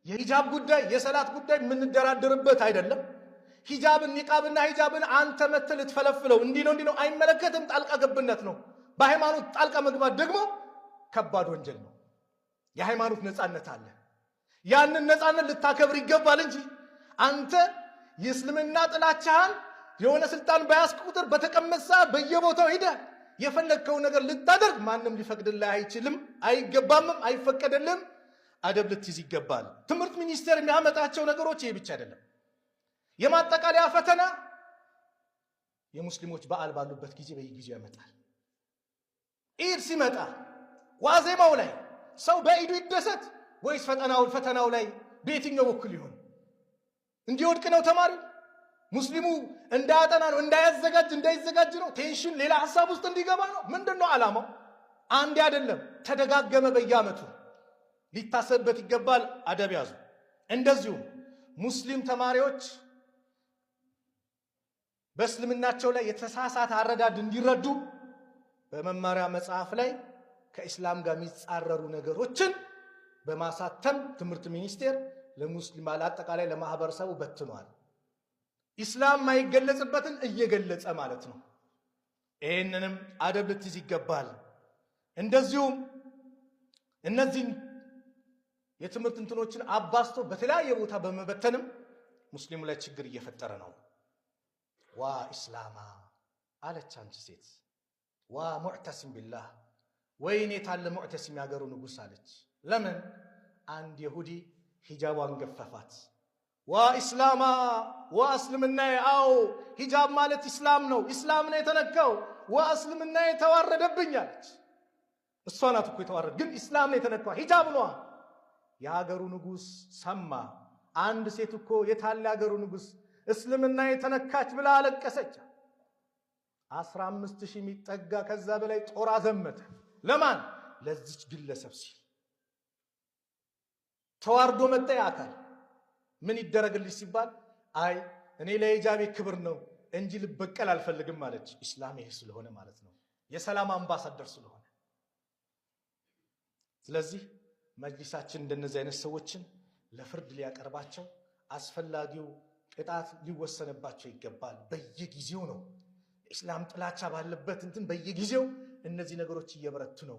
የሂጃብ ጉዳይ የሰላት ጉዳይ የምንደራደርበት አይደለም። ሂጃብን ኒቃብና ሂጃብን አንተ መተህ ልትፈለፍለው እንዲህ ነው አይመለከትም። ጣልቃ ገብነት ነው። በሃይማኖት ጣልቃ መግባት ደግሞ ከባድ ወንጀል ነው። የሃይማኖት ነፃነት አለ። ያንን ነፃነት ልታከብር ይገባል እንጂ አንተ የእስልምና ጥላቻህን የሆነ ስልጣን በያዝክ ቁጥር በተቀመሰ በየቦታው ሄደህ የፈለግከው ነገር ልታደርግ ማንም ሊፈቅድልህ አይችልም፣ አይገባምም፣ አይፈቀድልህም። አደብ ልትይዝ ይገባል። ትምህርት ሚኒስቴር የሚያመጣቸው ነገሮች ይሄ ብቻ አይደለም። የማጠቃለያ ፈተና የሙስሊሞች በዓል ባሉበት ጊዜ በየጊዜው ያመጣል። ኢድ ሲመጣ ዋዜማው ላይ ሰው በኢዱ ይደሰት ወይስ ፈተናው ላይ በየትኛው በኩል ይሆን? እንዲወድቅ ነው ተማሪው? ሙስሊሙ እንዳያጠና ነው? እንዳይዘጋጅ ነው? ቴንሽን ሌላ ሐሳብ ውስጥ እንዲገባ ነው? ምንድነው ዓላማው? አንድ አይደለም፣ ተደጋገመ። በየዓመቱ ሊታሰብበት ይገባል። አደብ ያዙ። እንደዚሁም ሙስሊም ተማሪዎች በእስልምናቸው ላይ የተሳሳተ አረዳድ እንዲረዱ በመማሪያ መጽሐፍ ላይ ከኢስላም ጋር የሚጻረሩ ነገሮችን በማሳተም ትምህርት ሚኒስቴር ለሙስሊም አጠቃላይ ለማህበረሰቡ በትኗል። ኢስላም ማይገለጽበትን እየገለጸ ማለት ነው። ይህንንም አደብ ልትይዝ ይገባል። እንደዚሁም እነዚህን የትምህርት እንትኖችን አባስቶ በተለያየ ቦታ በመበተንም ሙስሊሙ ላይ ችግር እየፈጠረ ነው። ዋ ኢስላማ አለች አንቺ ሴት። ዋ ሙዕተሲም ቢላህ፣ ወይኔ ታለ ሙዕተሲም ያገሩ ንጉሥ አለች። ለምን? አንድ ይሁዲ ሂጃቧን ገፈፋት። ዋ ኢስላማ፣ ዋ እስልምና። አዎ ሂጃብ ማለት ኢስላም ነው፣ ኢስላም ነው የተነካው። ዋ እስልምና የተዋረደብኝ አለች። እሷ ናት እኮ የተዋረደ፣ ግን ኢስላም ነው የተነካው፣ ሂጃብ ነው። የሀገሩ ንጉሥ ሰማ። አንድ ሴት እኮ የታለ ሀገሩ ንጉሥ እስልምና የተነካች ብላ አለቀሰች። 15,000 የሚጠጋ ከዛ በላይ ጦር አዘመተ። ለማን? ለዚች ግለሰብ ሲል። ተዋርዶ መጣ አካል። ምን ይደረግልሽ ሲባል አይ እኔ ለሂጃቤ ክብር ነው እንጂ ልበቀል አልፈልግም ማለች። ኢስላም ይሄ ስለሆነ ማለት ነው፣ የሰላም አምባሳደር ስለሆነ። ስለዚህ መጅሊሳችን እንደነዚህ አይነት ሰዎችን ለፍርድ ሊያቀርባቸው፣ አስፈላጊው ቅጣት ሊወሰንባቸው ይገባል። በየጊዜው ነው ኢስላም ጥላቻ ባለበት እንትን በየጊዜው እነዚህ ነገሮች እየበረቱ ነው።